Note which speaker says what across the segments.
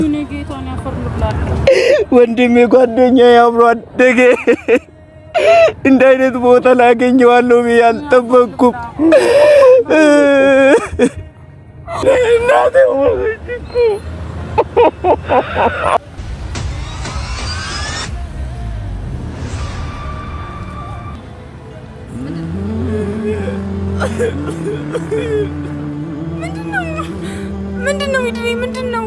Speaker 1: እኔ ጌታን ያፈርልብላል
Speaker 2: ወንድሜ ጓደኛዬ አብሮ አደገ እንደ አይነት ቦታ ላገኘዋለሁ ብዬ አልጠበቅኩም። እናቴ ወልድኩ
Speaker 1: ምንድነው ይድሪ ምንድነው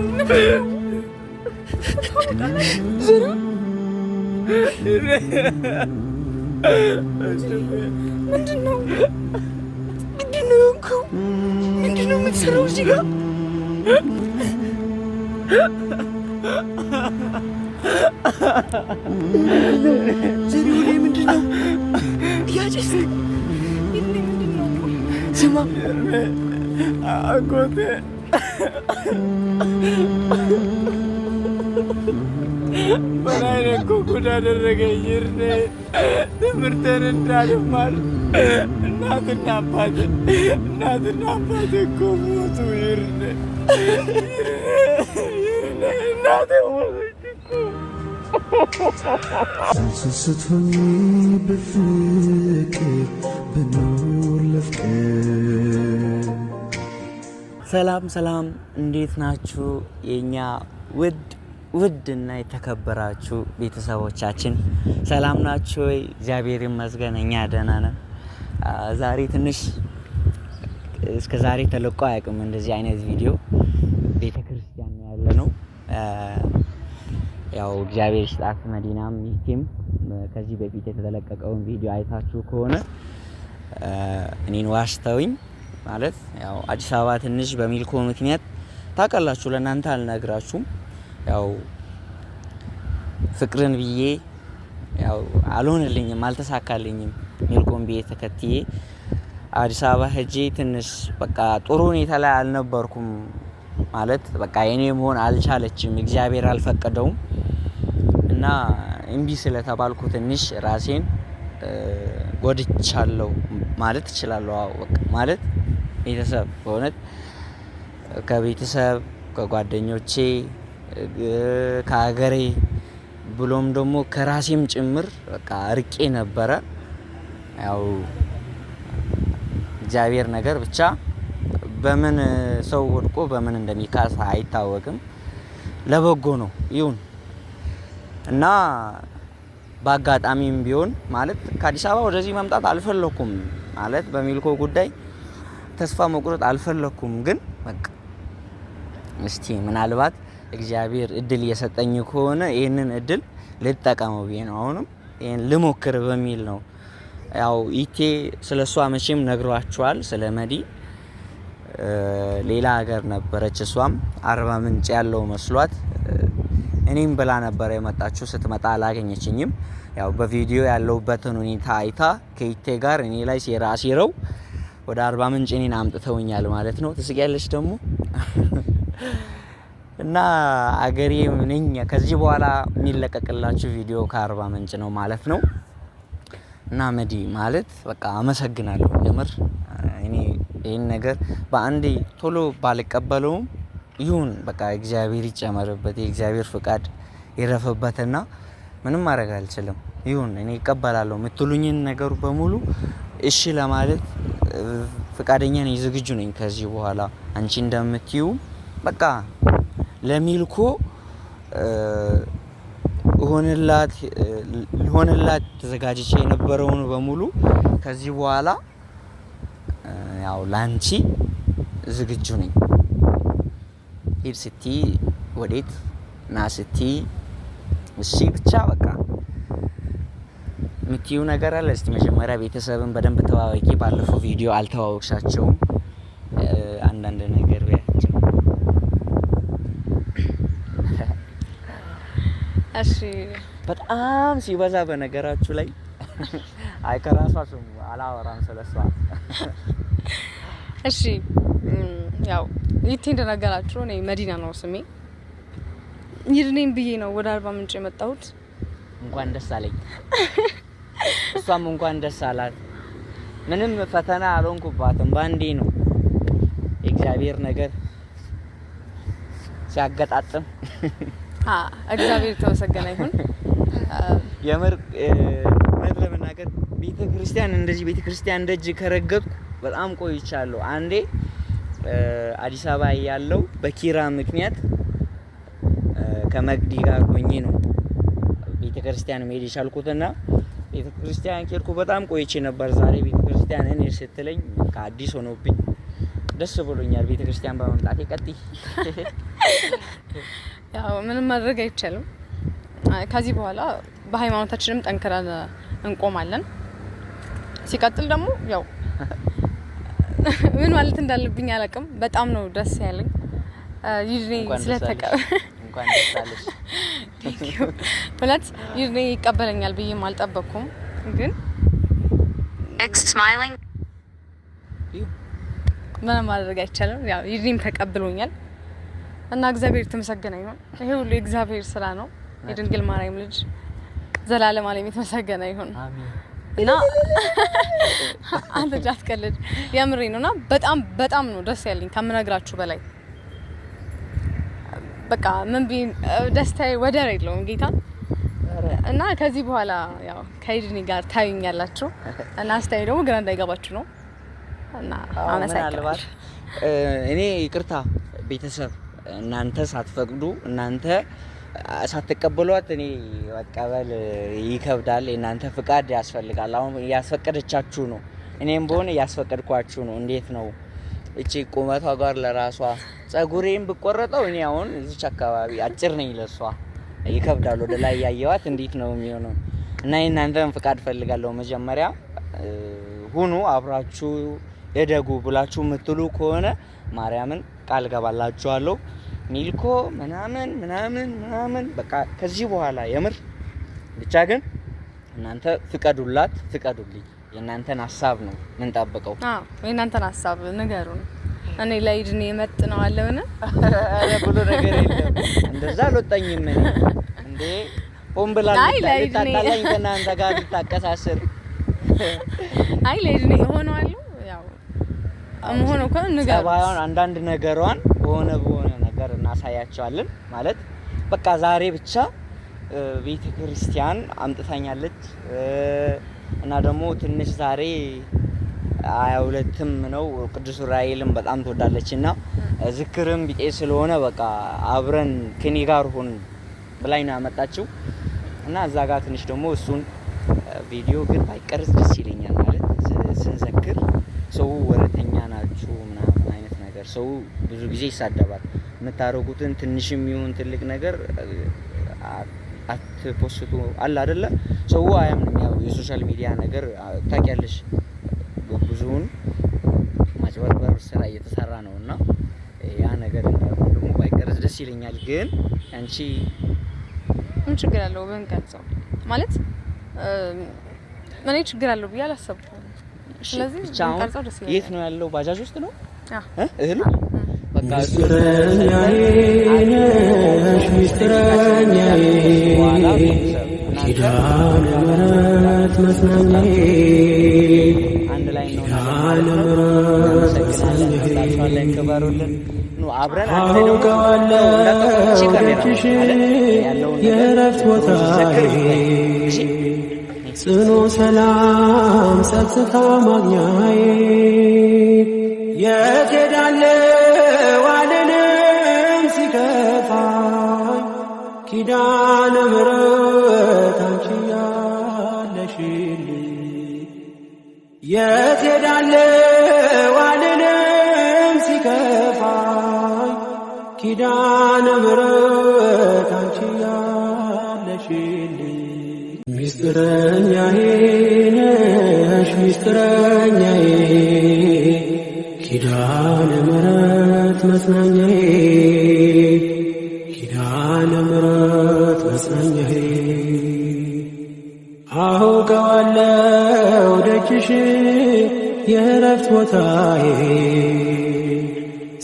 Speaker 1: የምትሰራው እዚህ ጋር? ዘሪሁኔ ምንድነው እያጨስክ? ስማ
Speaker 2: አጎቴ በላይ ጉድ አደረገኝ። ይርኔ ትምህርቴን እንዳልማር እናትና አባቴ እኮ ሞቱ። ይርኔ እናቴ ሞተች እኮ። ስትሆኚ በፍቅር ብኖር ለፍቅር። ሰላም እንዴት ናችሁ የኛ ውድ እና የተከበራችሁ ቤተሰቦቻችን? ሰላም ናችሁ ወይ? እግዚአብሔር ይመስገን እኛ ደህና ነን። ዛሬ ትንሽ እስከ ዛሬ ተለቆ አያውቅም እንደዚህ አይነት ቪዲዮ። ቤተክርስቲያን ያለ ነው። ያው እግዚአብሔር ይስጣት መዲናም ይቴም ከዚህ በፊት የተለቀቀውን ቪዲዮ አይታችሁ ከሆነ እኔን ዋሽተውኝ ማለት ያው አዲስ አበባ ትንሽ በሚልኮ ምክንያት ታውቃላችሁ፣ ለእናንተ አልነግራችሁም። ያው ፍቅርን ብዬ ያው አልሆነልኝም፣ አልተሳካልኝም። ሚልኮን ብዬ ተከትዬ አዲስ አበባ ሄጄ ትንሽ በቃ ጥሩ ሁኔታ ላይ አልነበርኩም። ማለት በቃ የኔ መሆን አልቻለችም፣ እግዚአብሔር አልፈቀደውም እና እምቢ ስለተባልኩ ትንሽ ራሴን ጎድቻለሁ ማለት እችላለሁ። በቃ ማለት ቤተሰብ በእውነት ከቤተሰብ ከጓደኞቼ ከሀገሬ ብሎም ደግሞ ከራሴም ጭምር በቃ አርቄ ነበረ። ያው እግዚአብሔር ነገር ብቻ በምን ሰው ወድቆ በምን እንደሚካስ አይታወቅም። ለበጎ ነው ይሁን እና በአጋጣሚም ቢሆን ማለት ከአዲስ አበባ ወደዚህ መምጣት አልፈለኩም። ማለት በሚልኮ ጉዳይ ተስፋ መቁረጥ አልፈለኩም። ግን በቃ እስቲ ምናልባት እግዚአብሔር እድል እየሰጠኝ ከሆነ ይሄንን እድል ልጠቀመው ብዬ ነው። አሁንም ይሄን ልሞክር በሚል ነው። ያው ኢቴ ስለሷ መቼም ነግሯቸዋል። ስለ መዲ ሌላ ሀገር ነበረች። እሷም አርባ ምንጭ ያለው መስሏት እኔም ብላ ነበር የመጣችው። ስትመጣ አላገኘችኝም። ያው በቪዲዮ ያለውበትን ሁኔታ አይታ ከኢቴ ጋር እኔ ላይ ሴራ አሲረው ወደ አርባ ምንጭ እኔን አምጥተውኛል ማለት ነው። ትስቂያለሽ ደግሞ እና አገሬ ነኝ። ከዚህ በኋላ የሚለቀቅላችሁ ቪዲዮ ከአርባ ምንጭ ነው ማለት ነው። እና መዲ ማለት በቃ አመሰግናለሁ የምር። እኔ ይሄን ነገር በአንዴ ቶሎ ባልቀበለውም ይሁን በቃ እግዚአብሔር ይጨመርበት፣ የእግዚአብሔር ፍቃድ ይረፍበትና ምንም ማድረግ አልችልም። ይሁን እኔ እቀበላለሁ። የምትሉኝን ነገሩ በሙሉ እሺ ለማለት ፍቃደኛ ነኝ፣ ዝግጁ ነኝ። ከዚህ በኋላ አንቺ እንደምትዩ በቃ ለሚልኮ ሆነላት ተዘጋጅቼ የነበረውን በሙሉ ከዚህ በኋላ ያው ላንቺ ዝግጁ ነኝ። ሂድ ስቲ ወዴት ና ስቲ እሺ ብቻ በቃ ምትዩ ነገር አለ። እስቲ መጀመሪያ ቤተሰብን በደንብ ተዋወቂ። ባለፈው ቪዲዮ አልተዋወቅሻቸውም። አንዳንድ ነገር ቢያቸው
Speaker 1: እሺ
Speaker 2: በጣም ሲበዛ በነገራችሁ ላይ አይከራሷ ስሙ አላወራም ስለሷ።
Speaker 1: እሺ ያው ይቴ እንደነገራችሁ እኔ መዲና ነው ስሜ። ይድኔም ብዬ ነው ወደ አርባ ምንጭ የመጣሁት።
Speaker 2: እንኳን ደስ አለኝ። እሷም እንኳን ደስ አላት። ምንም ፈተና አልሆንኩባትም። ባንዴ ነው የእግዚአብሔር ነገር ሲያገጣጥም
Speaker 1: እግዚአብሔር የተመሰገነ ይሁን።
Speaker 2: የምር እውነት ለመናገር ቤተክርስቲያን እንደዚህ ቤተክርስቲያን ደጅ ከረገጥኩ በጣም ቆይቻለሁ። አንዴ አዲስ አበባ ያለው በኪራ ምክንያት ከመግዲ ጋር ሆኜ ነው ቤተክርስቲያን መሄድ የቻልኩትና ቤተክርስቲያን ኬርኩ በጣም ቆይቼ ነበር። ዛሬ ቤተክርስቲያን እኔ ስትለኝ ከአዲስ ሆኖብኝ ደስ ብሎኛል። ቤተክርስቲያን በመምጣቴ ቀጥይ
Speaker 1: ያው ምንም ማድረግ አይቻልም። ከዚህ በኋላ በሃይማኖታችንም ጠንክረን እንቆማለን። ሲቀጥል ደግሞ ያው ምን ማለት እንዳለብኝ አላውቅም። በጣም ነው ደስ ያለኝ ይድኔ
Speaker 2: እንኳን ደስ አለሽ።
Speaker 1: ማለት ይድኔ ይቀበለኛል ብዬም አልጠበቅኩም፣ ግን ምንም ማድረግ አይቻልም። ያው ይድኔም ተቀብሎኛል እና እግዚአብሔር የተመሰገነ ይሁን። ይሄ ሁሉ የእግዚአብሔር ስራ ነው። የድንግል ማርያም ልጅ ዘላለም ዓለም የተመሰገነ ይሁን።
Speaker 2: አሜን።
Speaker 1: እና አንተ ጃትከለድ ያምሬ ነውና በጣም ነው ደስ ያለኝ ከምነግራችሁ በላይ። በቃ ምን ቢ ደስታዬ ወደር የለውም ጌታ። እና ከዚህ በኋላ ያው ከይድኒ ጋር ታዩኛላችሁ እና አስተያየው ደግሞ ግራ እንዳይገባችሁ ነው። እና አመሰግናለሁ።
Speaker 2: እኔ ይቅርታ ቤተሰብ እናንተ ሳትፈቅዱ እናንተ ሳትቀበሏት እኔ መቀበል ይከብዳል። እናንተ ፍቃድ ያስፈልጋል። አሁን ያስፈቀደቻችሁ ነው፣ እኔም በሆነ ያስፈቀድኳችሁ ነው። እንዴት ነው እቺ ቁመቷ ጋር ለራሷ ጸጉሬን ብቆረጠው እኔ አሁን እዚች አካባቢ አጭር ነኝ፣ ለሷ ይከብዳል። ወደ ላይ ያየዋት እንዴት ነው የሚሆነው? እና እናንተን ፍቃድ ፈልጋለሁ። መጀመሪያ ሁኑ አብራችሁ የደጉ ብላችሁ የምትሉ ከሆነ ማርያምን ቃል ገባላችኋለሁ። ሚልኮ ምናምን በቃ ከዚህ በኋላ የምር ብቻ ግን እናንተ ፍቀዱልኝ። የእናንተን ሐሳብ ነው ምን ጠብቀው።
Speaker 1: የእናንተን ሐሳብ ንገሩን። እኔ ለይድኔ መጥነው አለውና
Speaker 2: ብሎ ነገር የለም። እንደዛ አልወጣኝም እኔ እንዴ ኦምብላ ልታጣላኝ ከእናንተ ጋር ልታቀሳስር።
Speaker 1: አይ ለይድኔ ሆነዋል። ያው አሁን እኮ ንገሩ።
Speaker 2: ጸባዩን አንዳንድ ነገሯን በሆነ ነገር እናሳያቸዋለን። ማለት በቃ ዛሬ ብቻ ቤተክርስቲያን አምጥታኛለች እና ደግሞ ትንሽ ዛሬ 22ም ነው ቅዱስ ዑራኤልም በጣም ትወዳለችና ዝክርም ቢጤ ስለሆነ በቃ አብረን ከኔ ጋር ሆን ብላኝ ነው ያመጣችው እና እዛ ጋር ትንሽ ደግሞ እሱን ቪዲዮ ግን ባይቀርጽ ደስ ይለኛል። ማለት ስንዘክር ሰው ወረተኛ ናችሁ ምናምን አይነት ነገር ሰው ብዙ ጊዜ ይሳደባል። የምታረጉትን ትንሽም ይሁን ትልቅ ነገር አትፖስቱ አለ አይደለ? ሰው አያምንም። ያው የሶሻል ሚዲያ ነገር ታውቂያለሽ፣ ብዙውን ማጭበርበር ስራ እየተሰራ ነውና ያ ነገር ደግሞ ባይቀርጽ ደስ ይለኛል። ግን አንቺ
Speaker 1: ምን ችግር አለው ብንቀርጸው? ማለት እኔ ችግር አለው ብዬ አላሰብኩም። ስለዚህ ብንቀርጸው ደስ ይለኛል።
Speaker 2: የት ነው ያለው? ባጃጅ ውስጥ ነው እህሉ በቃ
Speaker 3: ሚስጥረኛዬ ኪዳነ ምሕረት መጽናኛዬ
Speaker 2: አንድ ላይ ነው
Speaker 3: የእረፍት ቦታዬ ጽኑ ሰላም ጸጥታ ማግኛዬ የት ሄዳለሁ አልልም ሲከፋኝ ኪዳነ ምሕረት አንቺ ያለሽልኝ የት ሄዳለሁ አልልም ሲከፋኝ ኪዳነ ምሕረት አንቺ ያለሽልኝ ሚስጥረኛዬ ነሽ ሚስጥረኛዬ ኪዳነ ምሕረት መጽናኛዬ ኪዳነ ምሕረት መጽናኛዬ አውቀዋለሁ ደጅሽ የእረፍት ቦታዬ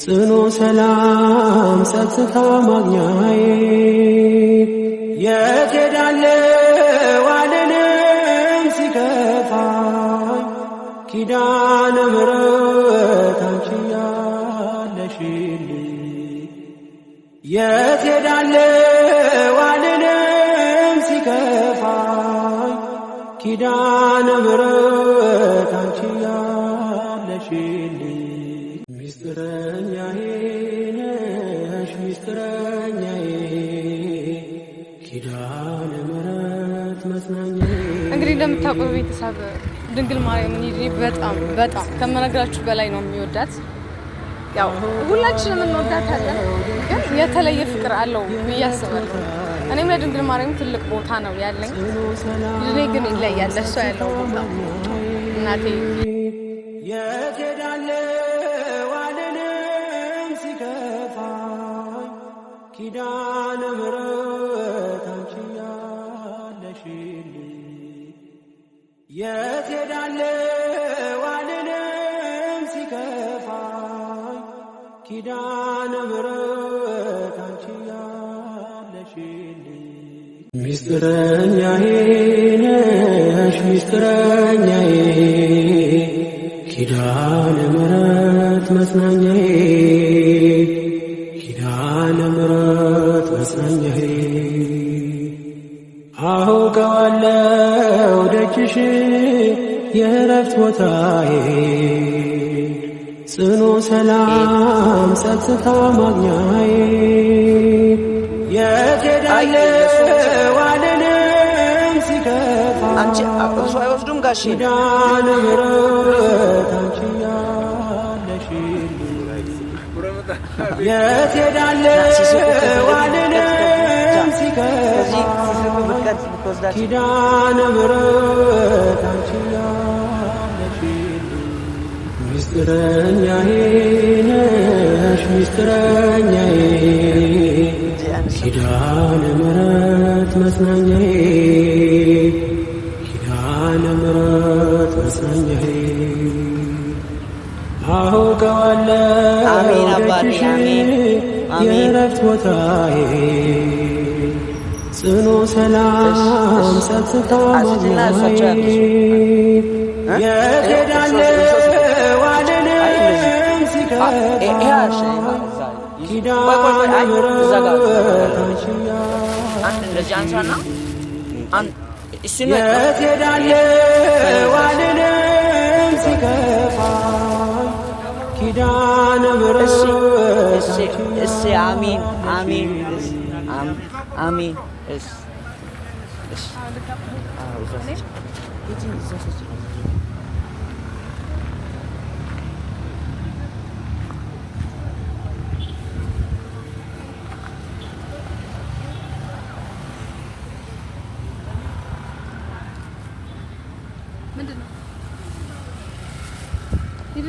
Speaker 3: ጽኑ ሰላም ጸጥታ ማግኛዬ የት ሄዳለሁ አልልም ሲከፋኝ ኪዳነ ምሕረት አንቺ ያለሽልኝ ኪዳነ ምሕረት አንቺ ያለሽልኝ ሚስጥረኛዬ ነሽ ሚስጥረኛዬ ኪዳነ ምሕረት መጽናኛዬ።
Speaker 1: እንግዲህ እንደምታውቁት ቤተሰብ ድንግል ማርያምን በጣም በጣም ከመነግራችሁ በላይ ነው የሚወዳት። ያው ሁላችንም እንወዳታለን፣ ግን የተለየ ፍቅር አለው ብዬ አስባለሁ። እኔም ለድንግል ማርያም ትልቅ ቦታ ነው ያለኝ። ልጄ ግን ይለያል ለእሷ ያለው ቦታ። እናቴ
Speaker 3: የት ሄዳለሁ አልልም ሲከፋኝ ኪዳነ ምሕረት አንቺ ያለሽልኝ የት ሄዳለሁ አልልም ሲከፋኝ ኪዳነ ምሕረት አንቺ ያለሽልኝ ሚስጥረኛዬ ነሽ ሚስጥረኛዬ ኪዳነ ምሕረት መጽናኛዬ ኪዳነ ምሕረት መጽናኛዬ አውቀዋለሁ ደጅሽ የእረፍት ቦታዬ ጽኑ ሰላም ጸጥታ ማግኛዬ የት ሄዳለሁ አልልም ሲከፋኝ
Speaker 2: አንቺ እሱ አይወስዱም ጋሼ
Speaker 3: ኪዳነ ምሕረት አንቺ ያለሽልኝ የት ሄዳለሁ አልልም ሲከፋኝ ኪዳነ ምሕረት አንቺ ያለሽልኝ ሚስጥረኛዬ ነሽ ሚስጥረኛዬ ኪዳነ ምሕረት መጽናኛዬ ኪዳነ ምሕረት መጽናኛዬ አውቀዋለሁ ደጅሽ የእረፍት ቦታዬ ጽኑ ሰላም ጸጥታ ማግኛዬ የት ሄዳለሁ አልልም ሲከፋኝ ኪዳነ ምሕረት አንቺ የት ሄዳለሁ አልልም ሲከፋኝ ኪዳነ ምሕረት
Speaker 2: አሜን አሜን አሜን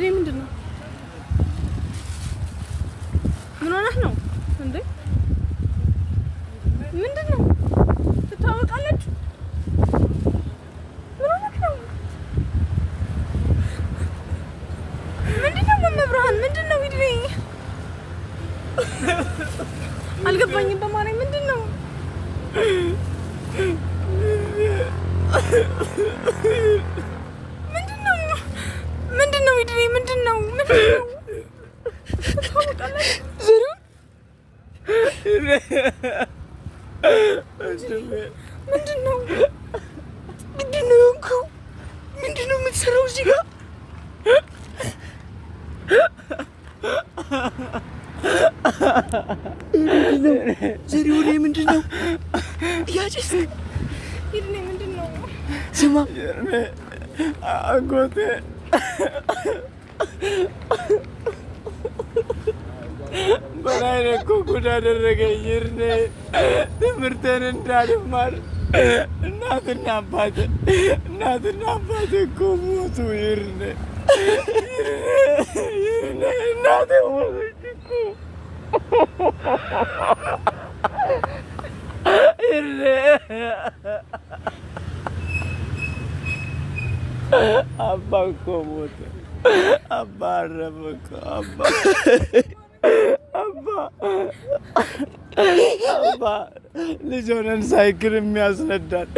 Speaker 1: ምንድን ነው? ምን ሆነህ ነው እንዴ? ምንድን ነው? ትታወቃላችሁ? ምን ሆነህ ነው? ምንድን ነው መብርሃን? ምንድን ነው? ይድኔ አልገባኝም። በማርያም ምንድን ነው? ምንድን ነው? ይድኔ ምንድን ነው? ዘሪሁን ምንድን ነው የሆንከው? ምንድን ነው የምትሰራው እዚህ ጋር? ዘሪሁን ምንድን ነው እያጨስክ? ይድኔ ምንድን ነው? ስማ
Speaker 4: አጎቴ በላይ እኮ ጉድ አደረገኝ። ይርኔ ትምህርቴን እንዳልማር እናትና አባቴ እኮ ሞቱ። ይርኔ እናቴ ሞተች እኮ። ይርኔ አባ እኮ ሞተ። አባ አረፈ እኮ አባ ልጅ ሆነን ሳይክል የሚያስነዳን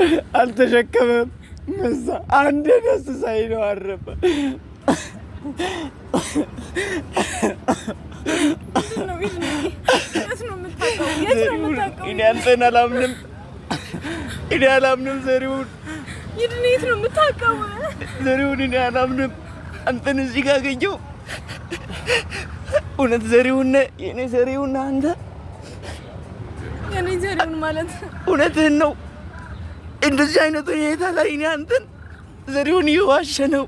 Speaker 4: አልተሸከመም። መዛ አንዴ ደስ ሳይ ነው አረፈ። እኔ አንተን አላምንም። ዘሪሁን
Speaker 1: ይድኔት ነው የምታውቀው?
Speaker 2: ዘሪሁን እኔ አላምንም። አንተን እዚህ ጋር አገኘው። እውነት ዘሪሁን ነህ? የኔ ዘሪሁን ነህ አንተ?
Speaker 1: የኔ ዘሪሁን ማለት
Speaker 2: እውነትህን ነው? እንደዚህ አይነት ሁኔታ ላይ እኔ አንተን ዘሪሁን እየዋሸ ነው።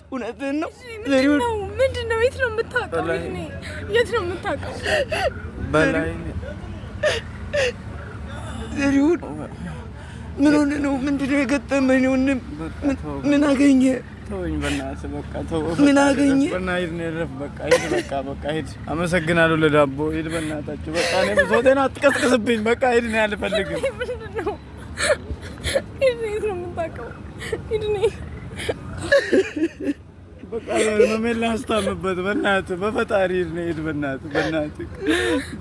Speaker 2: እውነትህን ነው? ዘሪሁን
Speaker 1: ምንድን ነው? የት ነው የምታውቀው? የት ነው የምታውቀው?
Speaker 4: በላይ
Speaker 2: ዘሪሁን ምን ሆነ ነው? ምንድን ነው የገጠመኝ? ምን አገኘ?
Speaker 4: ተወኝ በእናትህ በቃ ተው።
Speaker 2: ምን አገኘ?
Speaker 4: በእናትህ ነረፍ በቃ ሂድ፣ በቃ ሂድ። አመሰግናለሁ ለዳቦ። ሂድ በእናታችሁ በቃ እኔ ብሶቴን አትቀስቅስብኝ። በቃ ሂድ ነው አልፈልግም።
Speaker 1: ምንድን ነው? ሂድ ነው የምታውቀው? ሂድ ነው
Speaker 4: በቃ መሜን ላስታምበት በእናትህ በፈጣሪ ሂድ በእናትህ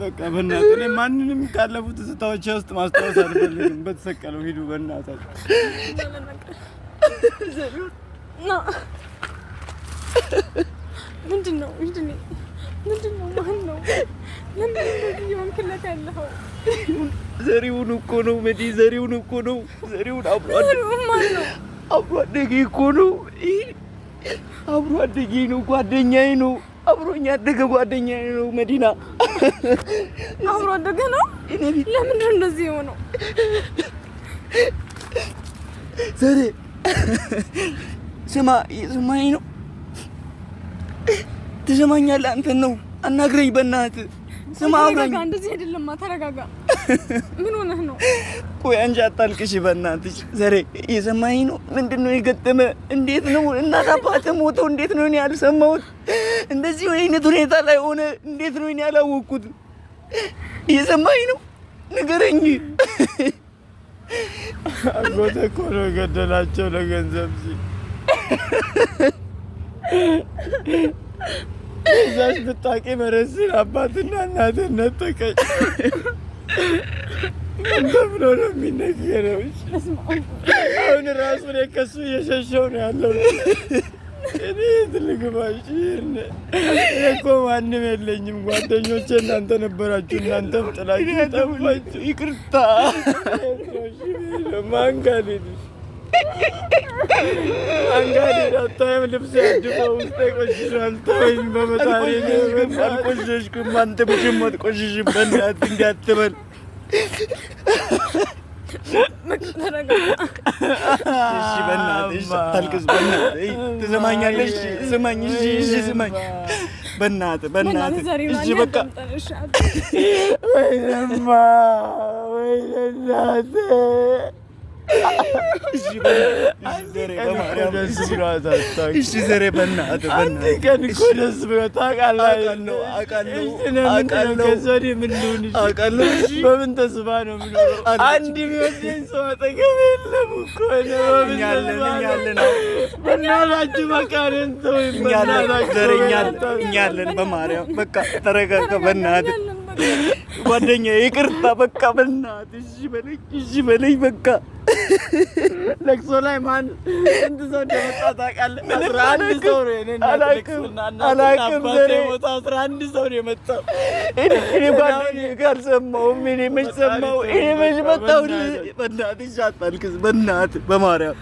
Speaker 4: በቃ በእናትህ እኔ ማንንም ካለፉት ትዝታዎቼ ውስጥ ማስታወስ አልፈልግም። በተሰቀለው ሂዱ በእናታችሁ።
Speaker 1: ምንድን ነው? ማን ነው? ለምን እንደዚህ እየሆንክለት ያለኸው?
Speaker 2: ዘሪሁን እኮ ነው መዲ፣ ዘሪሁን እኮ ነው። ዘሪሁን አብሮ አደጌ እኮ ነው። አብሮ አደጌ ነው፣ ጓደኛዬ ነው። አብሮኝ ያደገ ጓደኛዬ ነው። መዲና
Speaker 1: አብሮ አደገ ነው። ለምንድን ነው እንደዚህ የሆነው?
Speaker 2: ዘሬ ስማ፣ እየሰማኸኝ ነው? ትሰማኛለህ? አንተን ነው። አናግረኝ በእናትህ። ስማ አብረኝ።
Speaker 1: እንደዚህ አይደለም። ተረጋጋ። ምን ሆነህ ነው?
Speaker 2: ቆይ አንቺ አታልቅሽ በእናትሽ። ዘሬ እየሰማኸኝ ነው? ምንድን ነው የገጠመ? እንዴት ነው እናት አባትህ ሞተው እንዴት ነው እኔ ያልሰማሁት? እንደዚህ አይነት ሁኔታ ላይ ሆነ እንዴት ነው እኔ ያላወቅኩት? እየሰማኸኝ ነው? ንገረኝ።
Speaker 4: አጎቴ እኮ ነው የገደላቸው ለገንዘብ ሲል። እዛች ብታውቂ መረስን አባትና እናትህ ነጠቀኝ። ምን ተብሎ ነው የሚነገረው? አሁን ራሱ እኔ ከእሱ እየሸሸሁ ነው ያለው። እኔ የት ልግባሽ? እኔ እኮ ማንም የለኝም። ጓደኞቼ እናንተ ነበራችሁ። እናንተም ጥላችሁ ጠፋችሁ።
Speaker 2: ይቅርታ።
Speaker 4: ማን ጋር ልሂድሽ? አንጋዴ አታይም? ልብስ ያድፈው ውስጥ ቆሽሿል። ተወኝ በመጣሪ።
Speaker 2: አልቆሸሽኩም። አንተ ብቻም አትቆሽሽም። በእናትህ እንዳትበል። እሺ በእናትህ አታልቅስ። በእናትህ ትሰማኛለሽ? ስማኝ። እሺ ስማኝ። በእናትህ እሺ በቃ
Speaker 4: ወይኔማ ወይኔ እናቴ።
Speaker 2: እሺ ዘሬ በማርያም እሺ ዘሬ በእናትህ
Speaker 4: አንድ ቀን እኮ ደስ ብሎህ ታውቃለህ? ከዚህ ምን ልሁን? በምን ተስፋ ነው የምኖረው? አንድ የሚወደኝ ሰው አጠገብ የለም እኮ ነው።
Speaker 2: እኛለን
Speaker 4: በእናታችሁ በቃ እኔን ተወኝ።
Speaker 2: እኛለን በማርያም በቃ ተረጋጋ። በእናትህ ጓደኛዬ ይቅርታ። በቃ በእናትህ እሺ በለኝ በቃ።
Speaker 4: ለቅሶ ላይ ማን ስንት ሰው እንደመጣ ታውቃለህ? 11 ሰው ነው። እኔ
Speaker 2: አላውቅም።
Speaker 4: 11 ሰው ነው የመጣው።
Speaker 2: እኔ ጓደኛዬ ጋር ሰማሁም። እኔ መች ሰማሁ? እኔ መች መጣሁ? በእናትህ አታልቅስ። በእናትህ በማርያም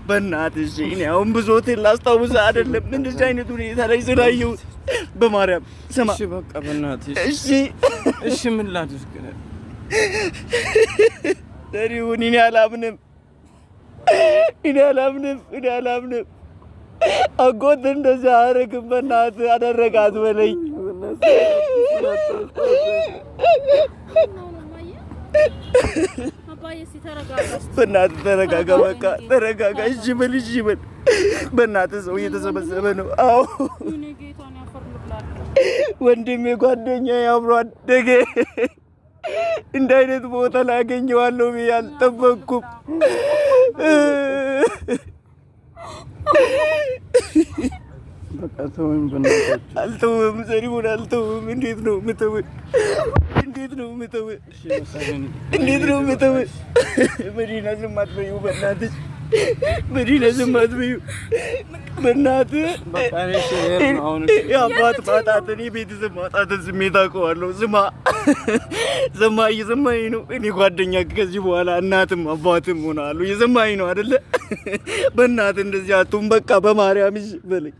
Speaker 2: በእናትህ እኔ አሁን ብሶቴን ላስታውስህ አይደለም እንደዚህ አይነት ሁኔታ ላይ ስላየሁት። በማርያም ስማ።
Speaker 4: እሺ በቃ በእናትህ እሺ ምን ላድርግ?
Speaker 2: ዘሪሁን እኔ አላምንም። አጎት እንደዚህ አያደርግም። በእናትህ አደረጋት በለኝ። በእናትህ ተረጋጋ። በቃ ተረጋጋ። እሺ በል በእናትህ ሰው እየተሰበሰበ ነው። አዎ ወንድሜ ጓደኛዬ አብሮ አደገ። እንደ አይነት ቦታ ላይ አገኘዋለሁ ብዬ አልጠበቅኩም።
Speaker 4: በቃ ተወኝ በእናታችሁ።
Speaker 2: አልተውም ዘሪሁን አልተውም። እንዴት ነው የምተውህ? መዲና ዝም አትበይው በእናትሽ።
Speaker 4: መዲና ዝም አትበይው በእናትህ። በቃ እሺ ነው አሁን የአባት ማጣትን የቤተሰብ ማጣትን ስሜት አውቀዋለሁ። ዝማ እየሰማኝ ነው። እኔ ጓደኛ ከዚህ በኋላ እናትም አባትም ሆናለሁ። እየሰማኝ ነው አይደለ? በእናትህ እንደዚህ አትሁን። በቃ በማርያም እሺ በለኝ፣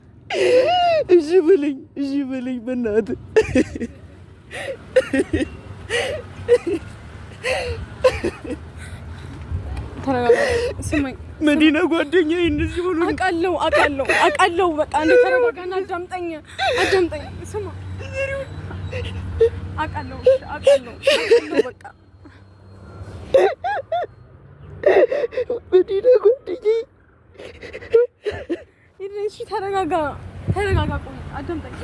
Speaker 4: እሺ በለኝ፣ እሺ በለኝ በእናትህ።
Speaker 1: ስማኝ
Speaker 4: መዲና ጓደኛዬ እንደዚህ ሆኖ
Speaker 1: አውቃለሁ። በቃ አንዴ ተረጋጋና አዳምጠኝ። ስማ አውቃለሁ በቃ
Speaker 4: መዲና ጓደኛዬ
Speaker 1: እሺ ተረጋጋ። ቆይ አዳምጠኝ።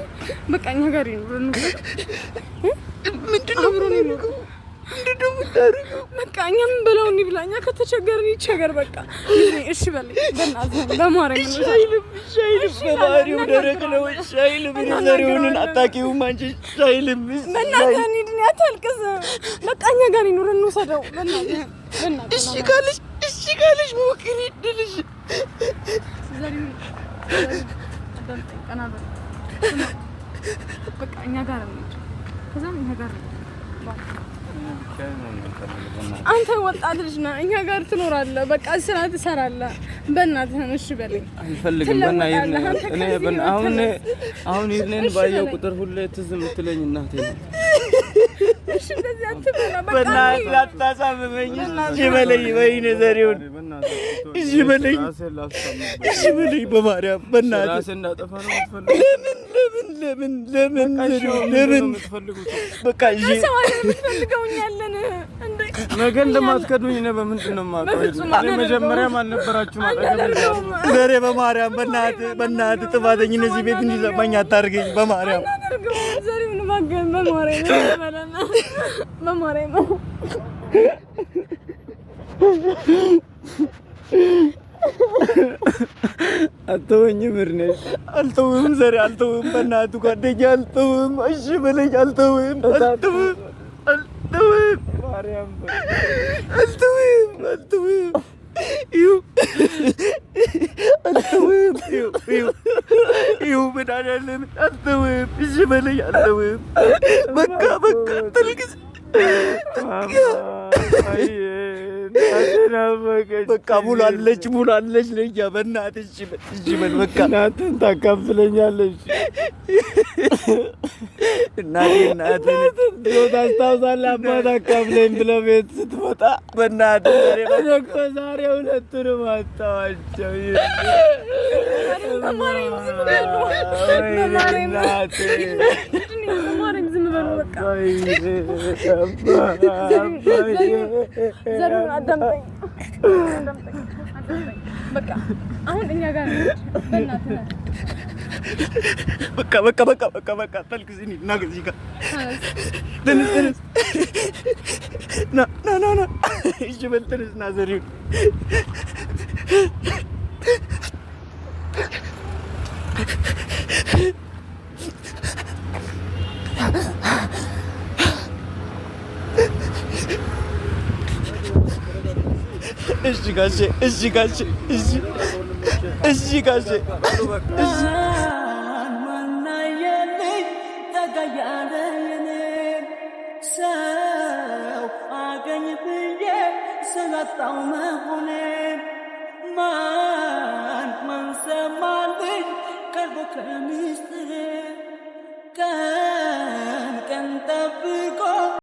Speaker 1: በቃ እኛ ጋር ይኑር ነው። ምንድነው የምታደርገው? በቃ እኛ ምን በላው እንብላኛ ከተቸገርን ይቸገር። በቃ እሺ በለኝ በእናትህ በማርያም።
Speaker 4: ሻይልም በባህሪው ደረቅ ነው። ሻይልም ዘሬውን አታውቂውም አንቺ። ሻይልም
Speaker 1: በእናትህ እንሂድ። አታልቅስ። በቃ እኛ ጋር ይኑር እንውሰደው። በእናትህ
Speaker 4: እሺ ካለሽ ሞክሪ ድልሽ
Speaker 1: ዘሬውን አዳምጠኝ። ቀና በል። በቃ እኛ ጋር እንሂድ። ከዛም እኛ ጋር አንተ ወጣት ልጅ ነህ፣ እኛ ጋር ትኖራለህ። በቃ ስራ ትሰራለህ። በእናትህ እሺ በለኝ።
Speaker 4: አልፈልግም። አሁን ይሄንን ባየው ቁጥር ሁሌ ትዝ የምትለኝ እናቴ ነው።
Speaker 1: እሺ እንደዚህ አትበላ።
Speaker 4: በእናትህ አታሳምመኝ። እሺ በለኝ። ወይኔ ዘሬውን እሺ በለኝ በማርያም በእናትህ።
Speaker 3: ራሴን እንዳጠፋ ነው የምትፈልጉት?
Speaker 4: ለምን በቃ እሺ
Speaker 1: የምትፈልገውኛለን እንዴ?
Speaker 3: ነገ እንደማትከዱኝ ነው። በምንድን ነው የማውቀው? መጀመሪያም አልነበራችሁም አጠገቤ።
Speaker 4: ዘሬ በማርያም በእናትህ ጥፋተኝነት እዚህ ቤት እንዲሰማኝ አታርገኝ በማርያም።
Speaker 1: ዘሬውን ማገን በማርያም
Speaker 4: አልተወኝም። እርነሽ አልተውም። ዘሬ አልተውም። በእናትህ ጓደኛ አልተውም። እሺ በለኝ። አልተውም።
Speaker 3: ማርያም
Speaker 4: አልተውም። ይኸው መድኃኒዓለም አልተውም። እሺ በለኝ። አልተውም። በቃ አትልቅስ። በቃ ሙላለች ለኛ በእናትህ እሺ በል በቃ።
Speaker 3: እናትህን ታካፍለኛለች።
Speaker 4: እናትህን
Speaker 3: ታስታውሳለህ? አባት አካፍለኝ ብለህ ቤት ስትመጣ
Speaker 4: በእናትህ
Speaker 3: ዛሬ ሁለቱንም አጣኋቸው።
Speaker 1: ዝም በሉ በቃ። ዘሩን አዳምጠኝ። በቃ አሁን እኛ ጋር በእናትህ
Speaker 4: በቃ አታልቅስ። እና ከዚህ ጋር ተነስ ና እሺ በል ተነስ ና ዘሪውን እሺ ጋሼ
Speaker 3: ማናየልኝ ተጋያለኝ ሰው አገኝ ብዬ ስላጣው መሆኔ ማን ሰማልኝ ቀርቦ ከሚስጥሬ ቀን ጠብቆ